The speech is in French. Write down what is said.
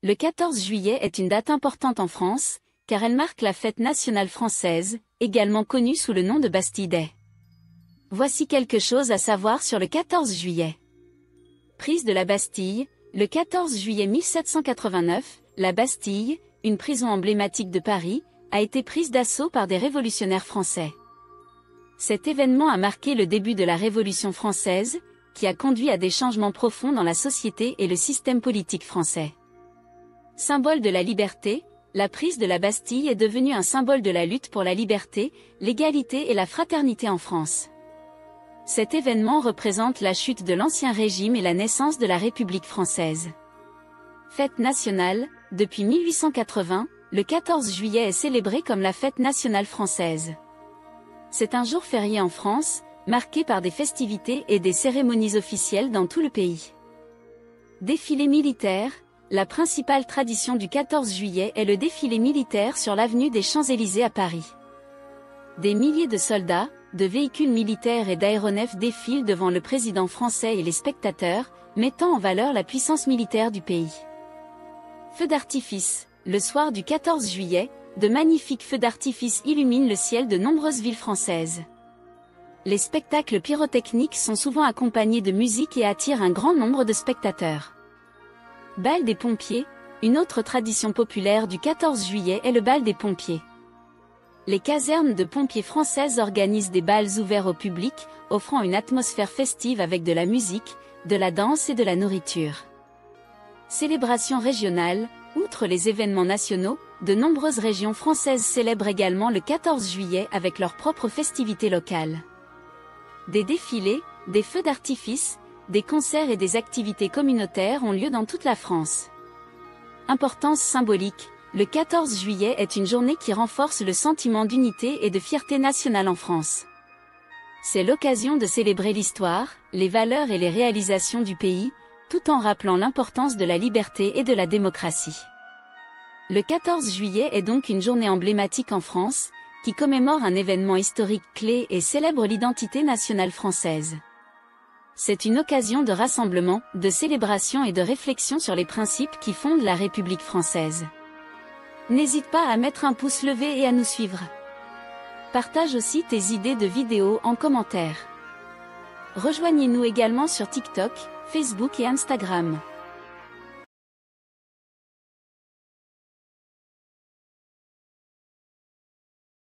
Le 14 juillet est une date importante en France, car elle marque la fête nationale française, également connue sous le nom de Bastille Day. Voici quelque chose à savoir sur le 14 juillet. Prise de la Bastille, le 14 juillet 1789, la Bastille, une prison emblématique de Paris, a été prise d'assaut par des révolutionnaires français. Cet événement a marqué le début de la Révolution française, qui a conduit à des changements profonds dans la société et le système politique français. Symbole de la liberté, la prise de la Bastille est devenue un symbole de la lutte pour la liberté, l'égalité et la fraternité en France. Cet événement représente la chute de l'Ancien Régime et la naissance de la République française. Fête nationale, depuis 1880, le 14 juillet est célébré comme la fête nationale française. C'est un jour férié en France, marqué par des festivités et des cérémonies officielles dans tout le pays. Défilé militaire, la principale tradition du 14 juillet est le défilé militaire sur l'avenue des Champs-Élysées à Paris. Des milliers de soldats, de véhicules militaires et d'aéronefs défilent devant le président français et les spectateurs, mettant en valeur la puissance militaire du pays. Feux d'artifice, le soir du 14 juillet, de magnifiques feux d'artifice illuminent le ciel de nombreuses villes françaises. Les spectacles pyrotechniques sont souvent accompagnés de musique et attirent un grand nombre de spectateurs. Bal des pompiers, une autre tradition populaire du 14 juillet est le bal des pompiers. Les casernes de pompiers françaises organisent des bals ouverts au public, offrant une atmosphère festive avec de la musique, de la danse et de la nourriture. Célébration régionale, outre les événements nationaux, de nombreuses régions françaises célèbrent également le 14 juillet avec leurs propres festivités locales. Des défilés, des feux d'artifice, des concerts et des activités communautaires ont lieu dans toute la France. Importance symbolique, le 14 juillet est une journée qui renforce le sentiment d'unité et de fierté nationale en France. C'est l'occasion de célébrer l'histoire, les valeurs et les réalisations du pays, tout en rappelant l'importance de la liberté et de la démocratie. Le 14 juillet est donc une journée emblématique en France, qui commémore un événement historique clé et célèbre l'identité nationale française. C'est une occasion de rassemblement, de célébration et de réflexion sur les principes qui fondent la République française. N'hésite pas à mettre un pouce levé et à nous suivre. Partage aussi tes idées de vidéos en commentaire. Rejoignez-nous également sur TikTok, Facebook et Instagram.